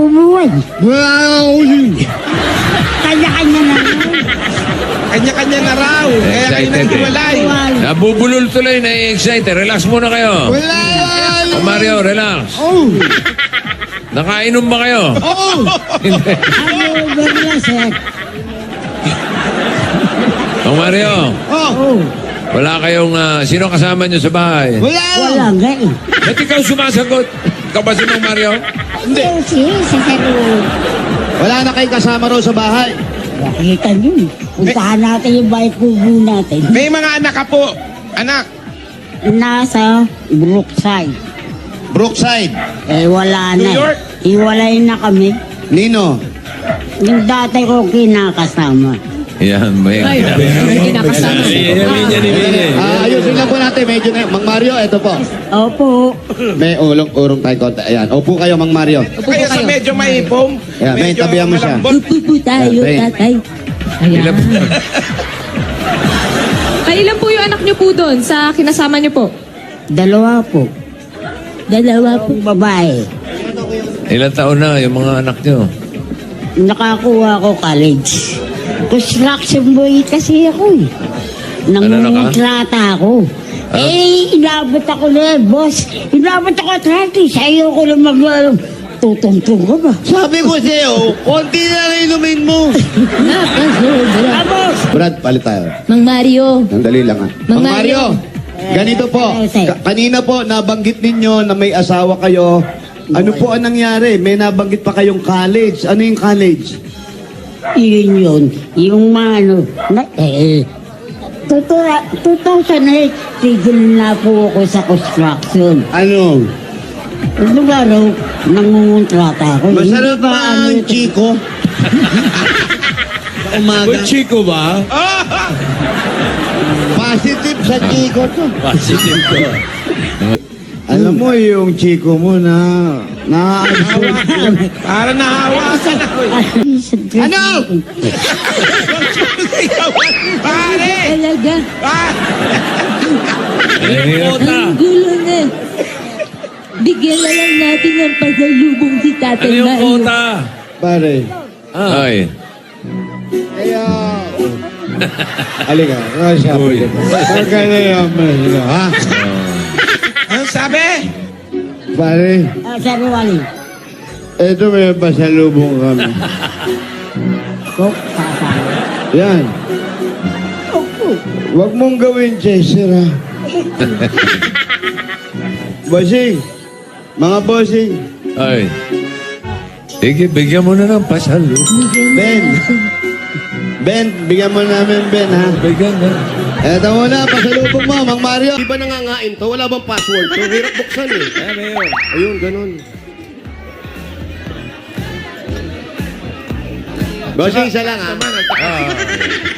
bumuhay. Kanya-kanya na lang. Kanya-kanya na raw. Kaya kayo Excited eh. naghiwalay. Nabubulol tuloy, na-excited. Relax muna kayo. Wala! Oh, Mario, relax. Oh! Nakainom ba kayo? Oh! Hindi. Ano ba nila, sir? Oh, Mario, Oh! wala kayong... sino kasama nyo sa bahay? Wala! Wala nga eh. Ba't ikaw sumasagot? Ikaw ba si Mang Mario? Hindi. Si Sir. Wala na kayo kasama raw sa bahay. Nakikita nyo. Puntahan natin yung bahay kubo natin. May mga anak ka po. Anak. Nasa Brookside. Brookside. Eh, wala na. New York? Iwalay na kami. Nino. Yung dati ko kinakasama. Yan, may... Kinakasama. Ayusin lang po natin. Medyo na. Mang Mario, ito po. Opo. May urong tayo konti. Ayan. Upo kayo, Mang Mario. Kaya sa medyo maipong. Ayan, may tabihan mo siya. Upo po tayo, Okay. tatay. Ilan po? Ilan po yung anak niyo po doon sa kinasama niyo po? Dalawa po. Dalawa po babae. Ilan taon na yung mga anak nyo? Nakakuha ko college. Construction boy kasi ako eh. Nangungontrata ako. Eh, inabot ako na, boss. Inabot ako 30. Sa'yo ko lang tutungtong ka ba? Sabi ko sa'yo, konti na rin inumin mo. Ah, boss! Brad, palit tayo. Mang Mario. Sandali lang ha. Mang Mang Mario, ganito po. Kanina po, nabanggit ninyo na may asawa kayo. Ano po ang nangyari? May nabanggit pa kayong college. Ano yung college? Yun. Yung mga ano, 2008, tigil na po ako sa construction. Ano? Nung araw, nangungontrata ako. Masarap Hindi ba ang ano, Chico? Umaga. Chico ba? Positive sa Chico to. Positive ko. Alam mo yung Chico mo na para nahawakan ako. Ano? Pare! Talaga. Ang gulo na. Bigyan na lang natin ng pasalubong si Tatay Mario. Pare. Ay. Kaya... Halika, siya. Huwag ka na naman, ha? Ano sabi? Pare, Sir Wally. ito may pasalubong kami. Coke, sasama. Yan. Huwag mong gawin, Chester, ha? Bossing, mga bossing, Ay. Sige, bigyan mo na ng pasalo. Ben, bigyan mo namin, Ben, ha? Bigyan na. Eto muna, pasalubong mo, Mang Mario. Di ba nangangain to? Wala bang password? So, hirap buksan eh. Ayun, ganun. Bossing, isa lang, ha?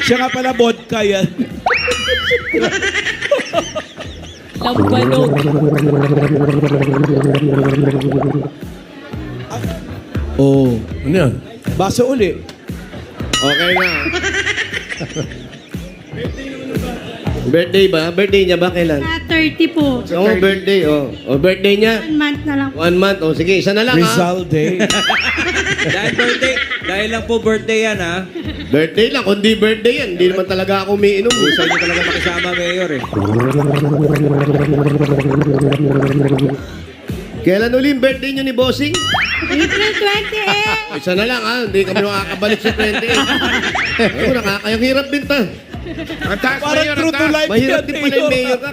Siya nga pala vodka yan. Lambanog. Oo. Ano yan? Baso uli. Okay na. Birthday ba? Birthday niya ba? Kailan? 30 po. Oo, birthday. Oh. O, birthday niya? 1 month na lang. 1 month. O, sige, isa na lang, ha? Rizal Day. Dahil lang po birthday yan, ha? Birthday lang. Kung di birthday yan, hindi naman talaga ako umiinom. Gusto niyo talaga makisama, Mayor, eh. Kailan uli yung birthday niyo ni Bossing? April 28. Isa na lang, ha? Hindi kami makakabalik sa 28. Ako, nakakayang hirap din ta. Parang true to life Mahirap yan, din pala yung mayor ka.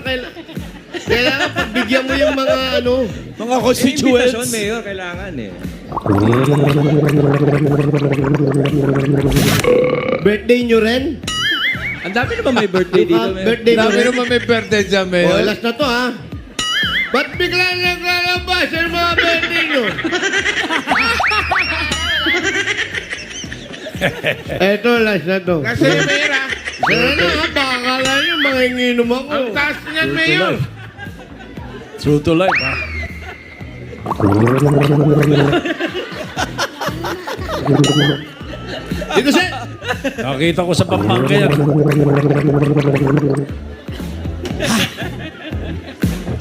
Kailangan pagbigyan mo yung mga ano. Mga constituents. Invitation, Mayor, kailangan, eh. Birthday nyo rin? Ang dami naman may birthday dito, Mayor. Birthday nyo rin? naman may birthday dyan, O, last na to, ha? Ba't biglang naglalabas yung mga birthday nyo? Eto, last na to. Kasi Mayor, ha? Sana na, ha? Baka akala nyo, mga inginom ako. Ang taas niyan, Mayor. True to life, ha? Dito, sir! Nakita ko sa Pampanga yan.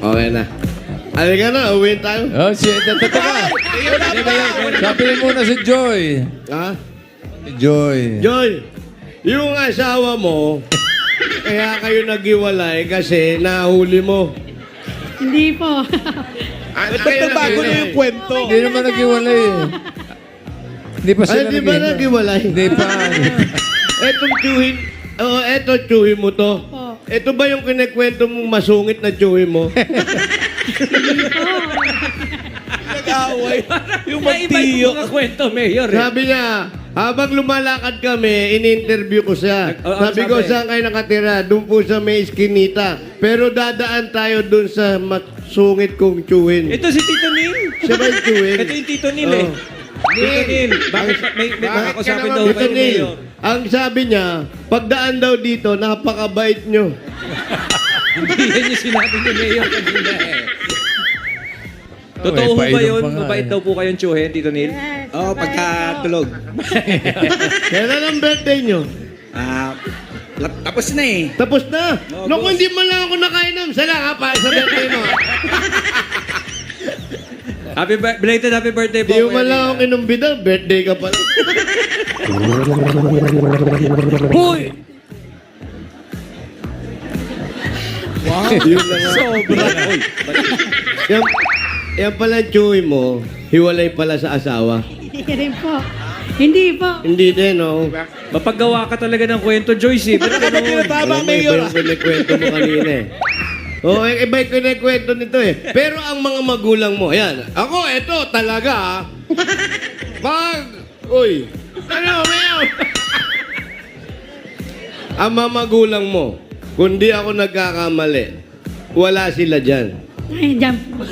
Okay na. Halika na, uwi tayo. Oh, si teka. Sabi muna si Joy. Ha? Si Joy. Joy, yung asawa mo, kaya kayo naghiwalay kasi nahuli mo. Hindi po. Bago na yung kwento. Hindi naman naghiwalay eh. Hindi pa Ay, sila di ba naghiwalay? Hindi pa. Etong tsuhin, eto tsuhin mo to. Po. Ito ba yung kinikwento mong masungit na tsuhin mo? Nag-away. Yung May iba yung mga kwento, Mayor. Eh. Sabi niya, habang lumalakad kami, in-interview ko siya. Sabi ko, sabi? saan kayo nakatira? Doon po sa may iskinita. Pero dadaan tayo doon sa masungit kong tsuhin. Ito si Tito Nin. Siya ba yung tsuhin? Ito yung Tito Nin eh. Tito Nin. Bakit may kakausapin daw Ito kayo, ni, Mayor? ang sabi niya, pagdaan daw dito, napakabait nyo. Hindi yan yung sinabi ni Mayor kanina eh. Oh, Totoo may ba painom yun? pa nga Mabait eh. daw po kayong tsuhin, Tito Nin? Oo, pagkatulog. Kailan ang birthday nyo? Tapos na eh. Tapos na. Naku, hindi man lang ako nakainom. Salamat pa sa birthday mo. Belated happy birthday po. Hindi mo man Kuya lang Nin, ako kinumbida. Birthday ka pala. Hoy! Yun lang nga. Sobra. Yan pala tsuhin mo, hiwalay pala sa asawa. Hindi rin po. Hindi po. Hindi din, no? Mapaggawa ka talaga ng kwento, Joyce. Ba't ganun? Tama, Alam mo, iba Mayor. yung kinikwento mo kanina eh. Oo, iba yung kinikwento nito eh. Pero ang mga magulang mo, ayan. Ako, eto, talaga ah. Uy. Ano, Mayor? Ang mga magulang mo, kundi ako nagkakamali, wala sila dyan. Ay, dyan po.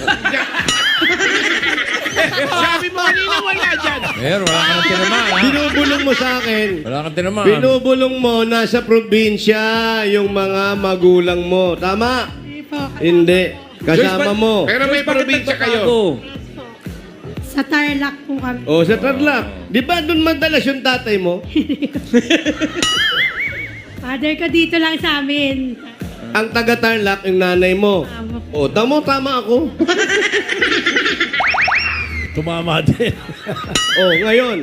Sabi mo kanina wala dyan. Mayor, wala kang tinamaan ha? Binubulong mo sa akin. Wala kang tinamaan. Binubulong mo, nasa probinsya yung mga magulang mo. Tama? Hindi po. Hindi. Kasama mo. Pero may probinsya kayo. Sa Tarlac po kami. O, sa Tarlac. Di ba doon madalas yung tatay mo? Father ko dito lang sa amin. Ang taga-Tarlac, yung nanay mo. Tama po. O, tama ako. Tumama din. O, ngayon.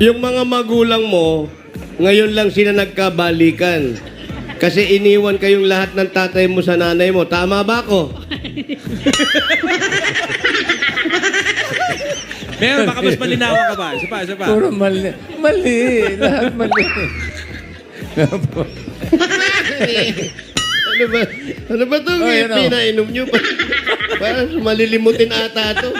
Yung mga magulang mo, ngayon lang sila nagkabalikan. Kasi iniwan kayong lahat ng tatay mo sa nanay mo. Tama ba ako? Mayor, baka mas malinawan ka ba? Isa pa. Puro mali. Mali. Lahat mali. Ano ba? Ano ba itong Oh, yun, oh. pinainom nyo? Parang malilimutin ata ito.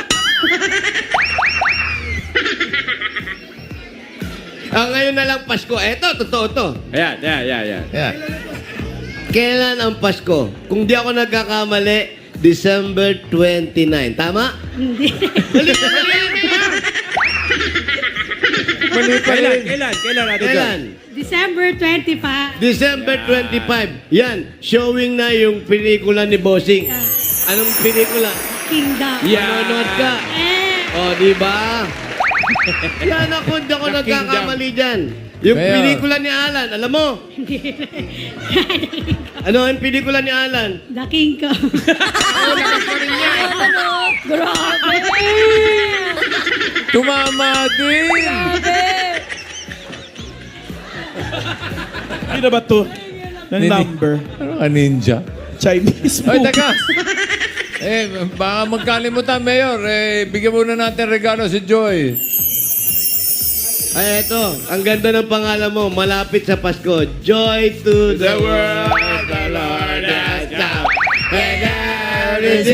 Ngayon na lang Pasko. Eto, totoo to. Ayan. Yeah. Kailan ang Pasko? Kung di ako nagkakamali, December 29. Tama? Hindi. Mali pa rin. Kailan natin Kailan? December 25. December 25. Yan, showing na yung pelikula ni Bossing. Anong pelikula? Kingdom. Manonood ka. Eh. O, di ba? Yan ako, hindi ako nagkakamali dyan. Yung Mayor. pelikula ni Alan, alam mo? Ano ang pelikula ni Alan? The Kingdom. Tumama din! Hindi na ba to? Ng number. Ano ka, ninja? Chinese Ay, movie. teka! Baka magkalimutan, Mayor. Bigyan muna natin regalo si Joy. Ay, eto. Ang ganda ng pangalan mo. Malapit sa Pasko. Joy to the world, the Lord has come. And there is